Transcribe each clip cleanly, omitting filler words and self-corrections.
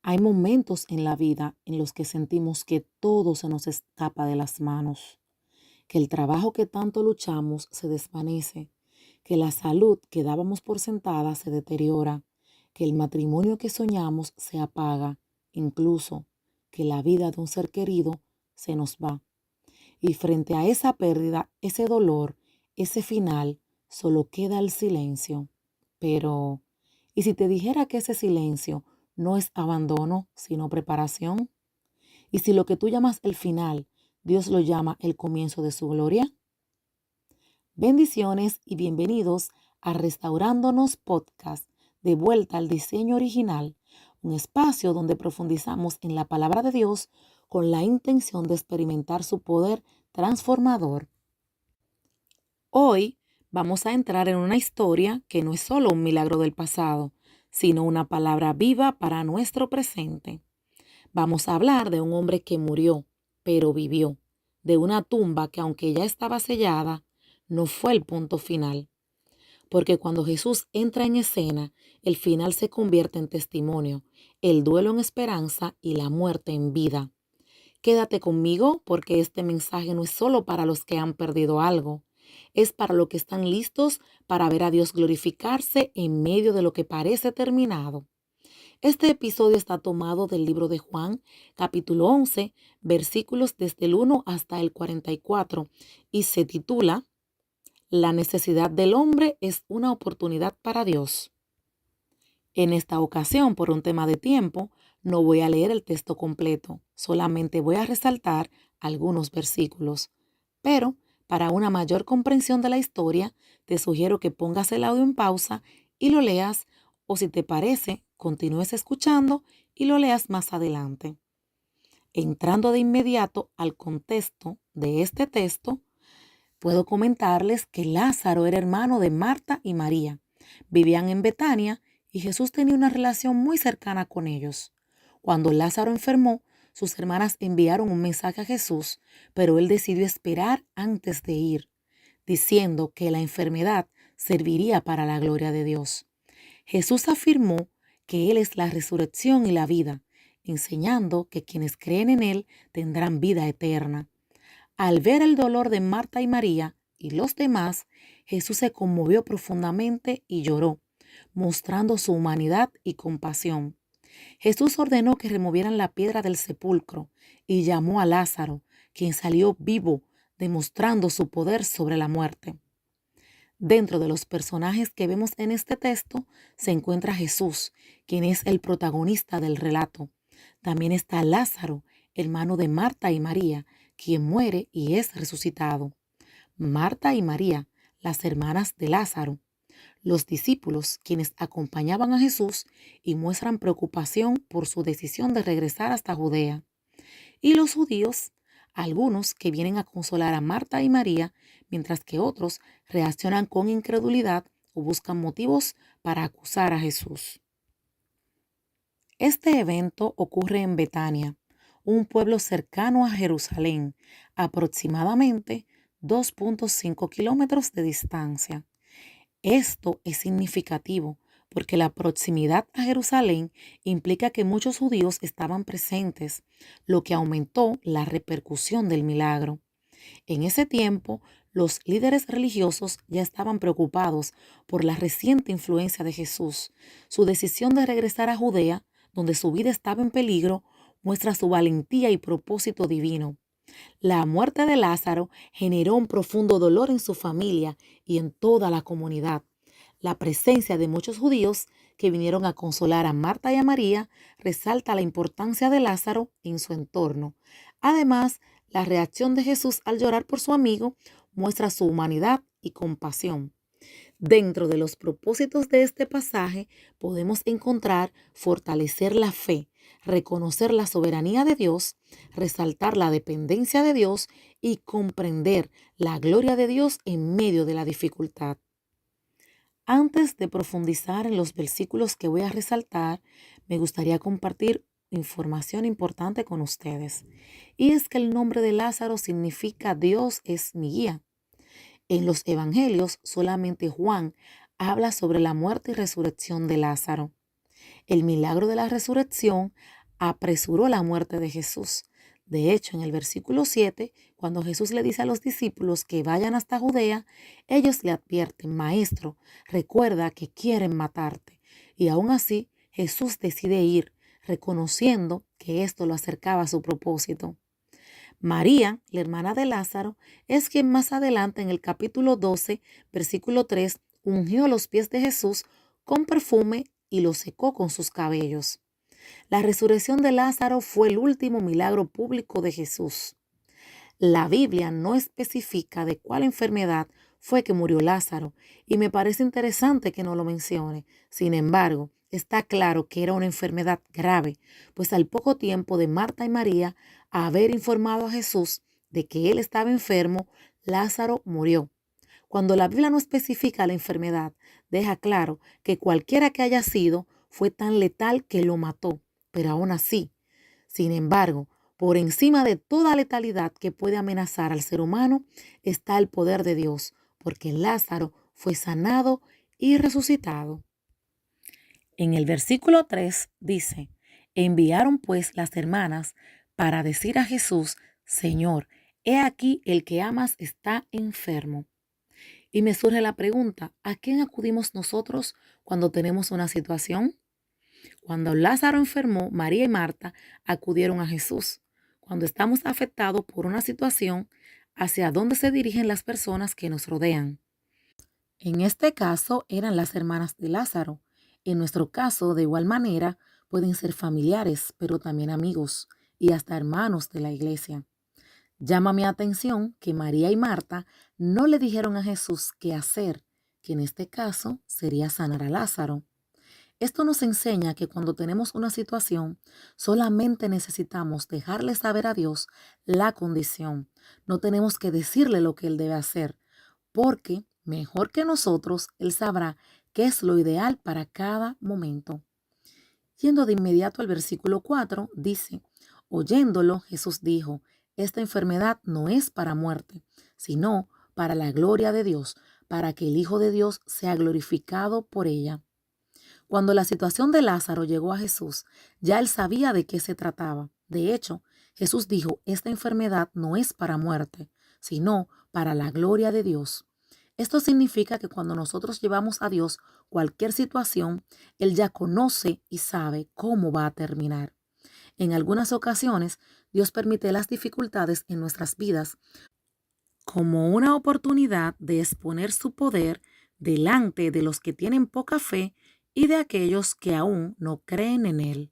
Hay momentos en la vida en los que sentimos que todo se nos escapa de las manos, que el trabajo que tanto luchamos se desvanece, que la salud que dábamos por sentada se deteriora, que el matrimonio que soñamos se apaga, incluso que la vida de un ser querido se nos va. Y frente a esa pérdida, ese dolor, ese final, solo queda el silencio. Pero, ¿y si te dijera que ese silencio no es abandono, sino preparación? ¿Y si lo que tú llamas el final, Dios lo llama el comienzo de su gloria? Bendiciones y bienvenidos a Restaurándonos Podcast, de vuelta al diseño original, un espacio donde profundizamos en la palabra de Dios con la intención de experimentar su poder transformador. Hoy vamos a entrar en una historia que no es solo un milagro del pasado, sino una palabra viva para nuestro presente. Vamos a hablar de un hombre que murió, pero vivió, de una tumba que aunque ya estaba sellada, no fue el punto final. Porque cuando Jesús entra en escena, el final se convierte en testimonio, el duelo en esperanza y la muerte en vida. Quédate conmigo porque este mensaje no es solo para los que han perdido algo, es para los que están listos para ver a Dios glorificarse en medio de lo que parece terminado. Este episodio está tomado del libro de Juan, capítulo 11, versículos desde el 1 hasta el 44, y se titula La necesidad del hombre es una oportunidad para Dios. En esta ocasión, por un tema de tiempo, no voy a leer el texto completo, solamente voy a resaltar algunos versículos. Pero, para una mayor comprensión de la historia, te sugiero que pongas el audio en pausa y lo leas, o si te parece, continúes escuchando y lo leas más adelante. Entrando de inmediato al contexto de este texto, puedo comentarles que Lázaro era hermano de Marta y María. Vivían en Betania y Jesús tenía una relación muy cercana con ellos. Cuando Lázaro enfermó, sus hermanas enviaron un mensaje a Jesús, pero él decidió esperar antes de ir, diciendo que la enfermedad serviría para la gloria de Dios. Jesús afirmó que Él es la resurrección y la vida, enseñando que quienes creen en Él tendrán vida eterna. Al ver el dolor de Marta y María y los demás, Jesús se conmovió profundamente y lloró, mostrando su humanidad y compasión. Jesús ordenó que removieran la piedra del sepulcro y llamó a Lázaro, quien salió vivo, demostrando su poder sobre la muerte. Dentro de los personajes que vemos en este texto se encuentra Jesús, quien es el protagonista del relato. También está Lázaro, hermano de Marta y María, quien muere y es resucitado. Marta y María, las hermanas de Lázaro. Los discípulos, quienes acompañaban a Jesús y muestran preocupación por su decisión de regresar hasta Judea. Y los judíos, algunos que vienen a consolar a Marta y María, mientras que otros reaccionan con incredulidad o buscan motivos para acusar a Jesús. Este evento ocurre en Betania, un pueblo cercano a Jerusalén, aproximadamente 2.5 kilómetros de distancia. Esto es significativo porque la proximidad a Jerusalén implica que muchos judíos estaban presentes, lo que aumentó la repercusión del milagro. En ese tiempo, los líderes religiosos ya estaban preocupados por la reciente influencia de Jesús. Su decisión de regresar a Judea, donde su vida estaba en peligro, muestra su valentía y propósito divino. La muerte de Lázaro generó un profundo dolor en su familia y en toda la comunidad. La presencia de muchos judíos que vinieron a consolar a Marta y a María resalta la importancia de Lázaro en su entorno. Además, la reacción de Jesús al llorar por su amigo muestra su humanidad y compasión. Dentro de los propósitos de este pasaje podemos encontrar fortalecer la fe, reconocer la soberanía de Dios, resaltar la dependencia de Dios y comprender la gloria de Dios en medio de la dificultad. Antes de profundizar en los versículos que voy a resaltar, me gustaría compartir información importante con ustedes. Y es que el nombre de Lázaro significa Dios es mi guía. En los evangelios solamente Juan habla sobre la muerte y resurrección de Lázaro. El milagro de la resurrección apresuró la muerte de Jesús. De hecho, en el versículo 7, cuando Jesús le dice a los discípulos que vayan hasta Judea, ellos le advierten: Maestro, recuerda que quieren matarte. Y aún así, Jesús decide ir, reconociendo que esto lo acercaba a su propósito. María, la hermana de Lázaro, es quien más adelante en el capítulo 12, versículo 3, ungió los pies de Jesús con perfume y los secó con sus cabellos. La resurrección de Lázaro fue el último milagro público de Jesús. La Biblia no especifica de cuál enfermedad fue que murió Lázaro, y me parece interesante que no lo mencione. Sin embargo, está claro que era una enfermedad grave, pues al poco tiempo de Marta y María haber informado a Jesús de que él estaba enfermo, Lázaro murió. Cuando la Biblia no especifica la enfermedad, deja claro que cualquiera que haya sido fue tan letal que lo mató, pero aún así, sin embargo, por encima de toda letalidad que puede amenazar al ser humano está el poder de Dios, porque Lázaro fue sanado y resucitado. En el versículo 3 dice: enviaron pues las hermanas para decir a Jesús: Señor, he aquí el que amas está enfermo. Y me surge la pregunta: ¿a quién acudimos nosotros cuando tenemos una situación? Cuando Lázaro enfermó, María y Marta acudieron a Jesús. Cuando estamos afectados por una situación, ¿hacia dónde se dirigen las personas que nos rodean? En este caso eran las hermanas de Lázaro. En nuestro caso, de igual manera, pueden ser familiares, pero también amigos y hasta hermanos de la iglesia. Llama mi atención que María y Marta no le dijeron a Jesús qué hacer, que en este caso sería sanar a Lázaro. Esto nos enseña que cuando tenemos una situación, solamente necesitamos dejarle saber a Dios la condición. No tenemos que decirle lo que Él debe hacer, porque mejor que nosotros, Él sabrá qué es lo ideal para cada momento. Yendo de inmediato al versículo 4, dice: oyéndolo, Jesús dijo: esta enfermedad no es para muerte, sino para la gloria de Dios, para que el Hijo de Dios sea glorificado por ella. Cuando la situación de Lázaro llegó a Jesús, ya él sabía de qué se trataba. De hecho, Jesús dijo: esta enfermedad no es para muerte, sino para la gloria de Dios. Esto significa que cuando nosotros llevamos a Dios cualquier situación, Él ya conoce y sabe cómo va a terminar. En algunas ocasiones, Dios permite las dificultades en nuestras vidas como una oportunidad de exponer su poder delante de los que tienen poca fe y de aquellos que aún no creen en Él.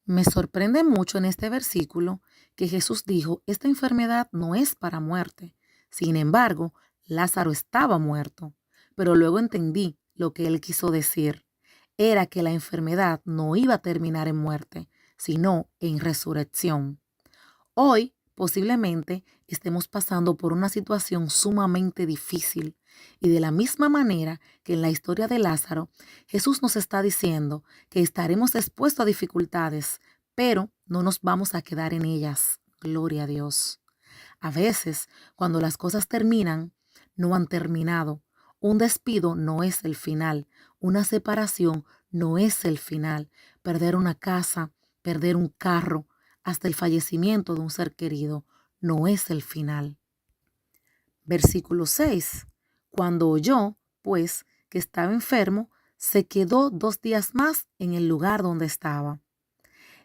Me sorprende mucho en este versículo que Jesús dijo: esta enfermedad no es para muerte. Sin embargo, Lázaro estaba muerto, pero luego entendí lo que él quiso decir. Era que la enfermedad no iba a terminar en muerte, sino en resurrección. Hoy posiblemente estemos pasando por una situación sumamente difícil, y de la misma manera que en la historia de Lázaro, Jesús nos está diciendo que estaremos expuestos a dificultades, pero no nos vamos a quedar en ellas. Gloria a Dios. A veces, cuando las cosas terminan, no han terminado. Un despido no es el final. Una separación no es el final. Perder una casa, perder un carro, hasta el fallecimiento de un ser querido, no es el final. Versículo 6. Cuando oyó, pues, que estaba enfermo, se quedó 2 días más en el lugar donde estaba.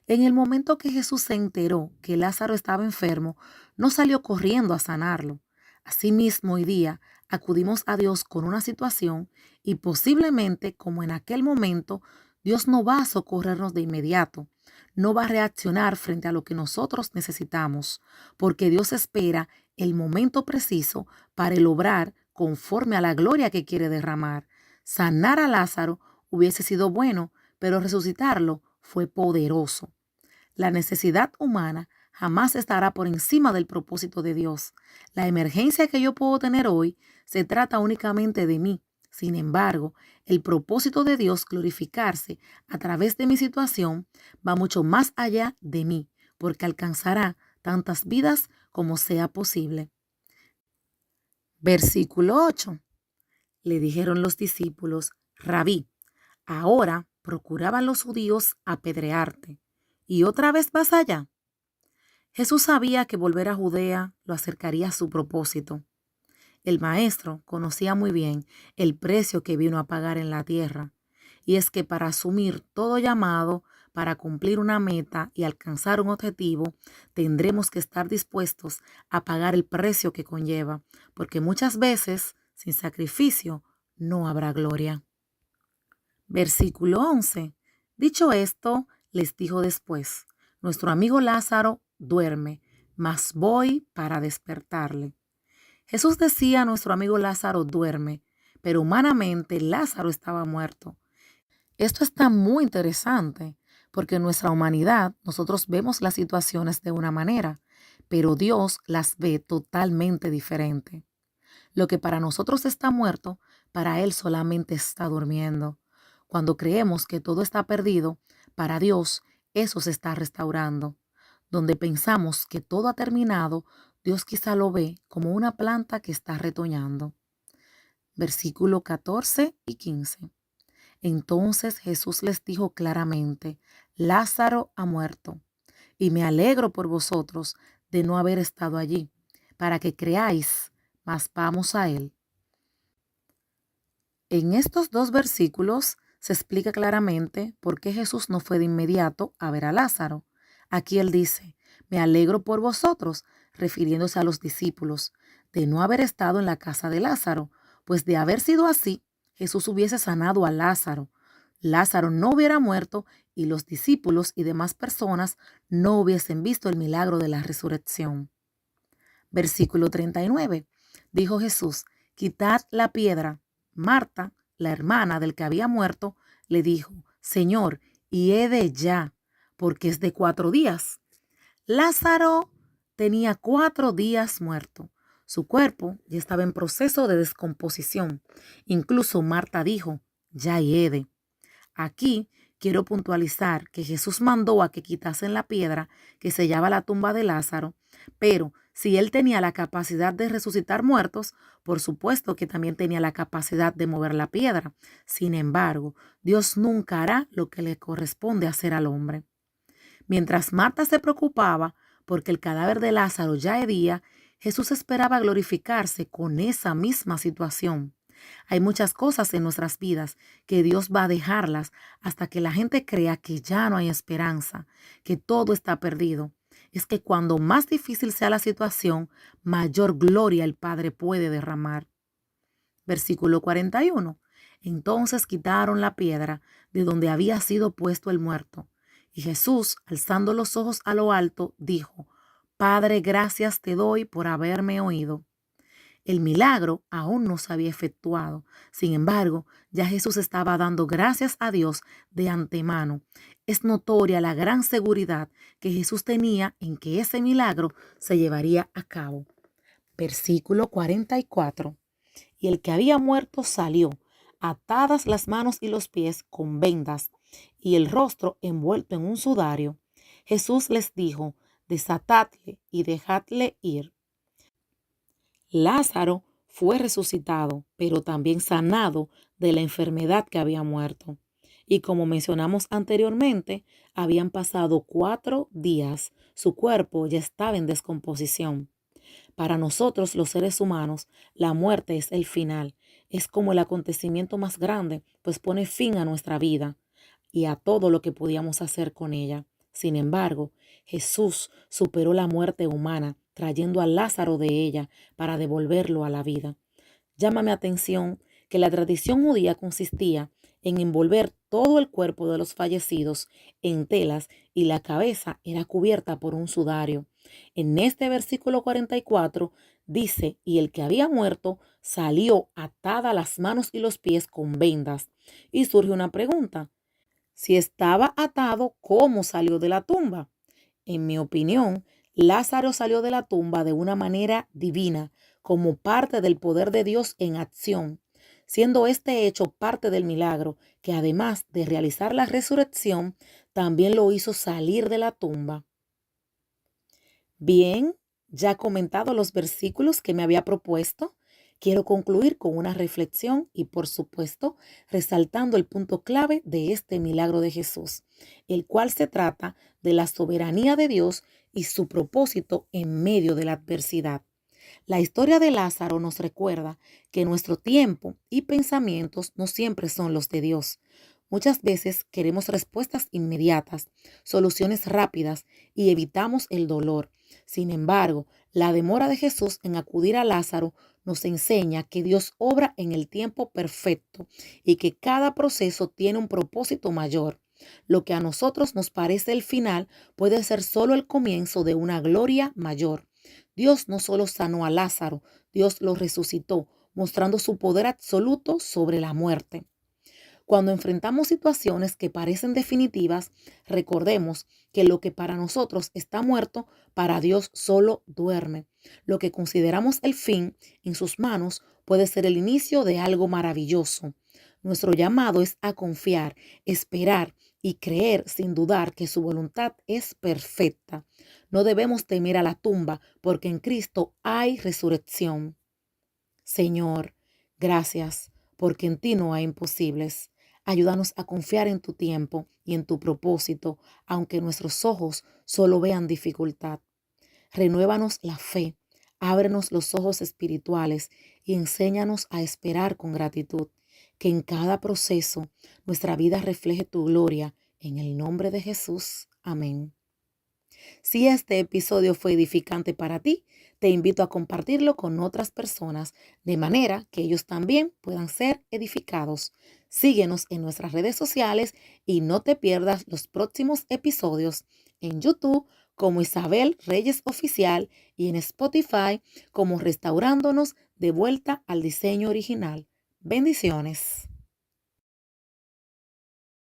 En el momento que Jesús se enteró que Lázaro estaba enfermo, no salió corriendo a sanarlo. Asimismo, hoy día acudimos a Dios con una situación y posiblemente, como en aquel momento, Dios no va a socorrernos de inmediato. No va a reaccionar frente a lo que nosotros necesitamos, porque Dios espera el momento preciso para el obrar conforme a la gloria que quiere derramar. Sanar a Lázaro hubiese sido bueno, pero resucitarlo fue poderoso. La necesidad humana jamás estará por encima del propósito de Dios. La emergencia que yo puedo tener hoy se trata únicamente de mí. Sin embargo, el propósito de Dios glorificarse a través de mi situación va mucho más allá de mí, porque alcanzará tantas vidas como sea posible. Versículo 8. Le dijeron los discípulos: Rabí, ahora procuraban los judíos apedrearte. ¿Y otra vez vas allá? Jesús sabía que volver a Judea lo acercaría a su propósito. El maestro conocía muy bien el precio que vino a pagar en la tierra, y es que para asumir todo llamado, para cumplir una meta y alcanzar un objetivo, tendremos que estar dispuestos a pagar el precio que conlleva, porque muchas veces, sin sacrificio, no habrá gloria. Versículo 11. Dicho esto, les dijo después: nuestro amigo Lázaro duerme, mas voy para despertarle. Jesús decía: nuestro amigo Lázaro duerme, pero humanamente Lázaro estaba muerto. Esto está muy interesante porque en nuestra humanidad nosotros vemos las situaciones de una manera, pero Dios las ve totalmente diferente. Lo que para nosotros está muerto, para Él solamente está durmiendo. Cuando creemos que todo está perdido, para Dios eso se está restaurando. Donde pensamos que todo ha terminado, Dios quizá lo ve como una planta que está retoñando. Versículo 14 y 15. Entonces Jesús les dijo claramente: Lázaro ha muerto, y me alegro por vosotros de no haber estado allí, para que creáis, mas vamos a él. En estos dos versículos se explica claramente por qué Jesús no fue de inmediato a ver a Lázaro. Aquí él dice: me alegro por vosotros, refiriéndose a los discípulos, de no haber estado en la casa de Lázaro, pues de haber sido así, Jesús hubiese sanado a Lázaro. Lázaro no hubiera muerto y los discípulos y demás personas no hubiesen visto el milagro de la resurrección. Versículo 39. Dijo Jesús: quitad la piedra. Marta, la hermana del que había muerto, le dijo: Señor, hiede ya, porque es de 4 días. Lázaro tenía 4 días muerto. Su cuerpo ya estaba en proceso de descomposición. Incluso Marta dijo: ya hiede. Aquí quiero puntualizar que Jesús mandó a que quitasen la piedra que sellaba la tumba de Lázaro, pero si él tenía la capacidad de resucitar muertos, por supuesto que también tenía la capacidad de mover la piedra. Sin embargo, Dios nunca hará lo que le corresponde hacer al hombre. Mientras Marta se preocupaba porque el cadáver de Lázaro ya hedía, Jesús esperaba glorificarse con esa misma situación. Hay muchas cosas en nuestras vidas que Dios va a dejarlas hasta que la gente crea que ya no hay esperanza, que todo está perdido. Es que cuando más difícil sea la situación, mayor gloria el Padre puede derramar. Versículo 41. Entonces quitaron la piedra de donde había sido puesto el muerto. Y Jesús, alzando los ojos a lo alto, dijo: Padre, gracias te doy por haberme oído. El milagro aún no se había efectuado. Sin embargo, ya Jesús estaba dando gracias a Dios de antemano. Es notoria la gran seguridad que Jesús tenía en que ese milagro se llevaría a cabo. Versículo 44. Y el que había muerto salió, atadas las manos y los pies con vendas, y el rostro envuelto en un sudario. Jesús les dijo: desatadle y dejadle ir. Lázaro fue resucitado, pero también sanado de la enfermedad que había muerto. Y como mencionamos anteriormente, habían pasado 4 días. Su cuerpo ya estaba en descomposición. Para nosotros, los seres humanos, la muerte es el final. Es como el acontecimiento más grande, pues pone fin a nuestra vida y a todo lo que podíamos hacer con ella. Sin embargo, Jesús superó la muerte humana, trayendo a Lázaro de ella para devolverlo a la vida. Llama mi atención que la tradición judía consistía en envolver todo el cuerpo de los fallecidos en telas y la cabeza era cubierta por un sudario. En este versículo 44 dice: y el que había muerto salió atada las manos y los pies con vendas. Y surge una pregunta: si estaba atado, ¿cómo salió de la tumba? En mi opinión, Lázaro salió de la tumba de una manera divina, como parte del poder de Dios en acción, siendo este hecho parte del milagro, que además de realizar la resurrección, también lo hizo salir de la tumba. Bien, ya he comentado los versículos que me había propuesto. Quiero concluir con una reflexión y, por supuesto, resaltando el punto clave de este milagro de Jesús, el cual se trata de la soberanía de Dios y su propósito en medio de la adversidad. La historia de Lázaro nos recuerda que nuestro tiempo y pensamientos no siempre son los de Dios. Muchas veces queremos respuestas inmediatas, soluciones rápidas y evitamos el dolor. Sin embargo, la demora de Jesús en acudir a Lázaro nos enseña que Dios obra en el tiempo perfecto y que cada proceso tiene un propósito mayor. Lo que a nosotros nos parece el final puede ser solo el comienzo de una gloria mayor. Dios no solo sanó a Lázaro, Dios lo resucitó, mostrando su poder absoluto sobre la muerte. Cuando enfrentamos situaciones que parecen definitivas, recordemos que lo que para nosotros está muerto, para Dios solo duerme. Lo que consideramos el fin en sus manos puede ser el inicio de algo maravilloso. Nuestro llamado es a confiar, esperar y creer sin dudar que su voluntad es perfecta. No debemos temer a la tumba porque en Cristo hay resurrección. Señor, gracias porque en ti no hay imposibles. Ayúdanos a confiar en tu tiempo y en tu propósito, aunque nuestros ojos solo vean dificultad. Renuévanos la fe, ábrenos los ojos espirituales y enséñanos a esperar con gratitud. Que en cada proceso nuestra vida refleje tu gloria. En el nombre de Jesús. Amén. Si este episodio fue edificante para ti, te invito a compartirlo con otras personas de manera que ellos también puedan ser edificados. Síguenos en nuestras redes sociales y no te pierdas los próximos episodios en YouTube como Isabel Reyes Oficial y en Spotify como Restaurándonos de vuelta al diseño original. Bendiciones.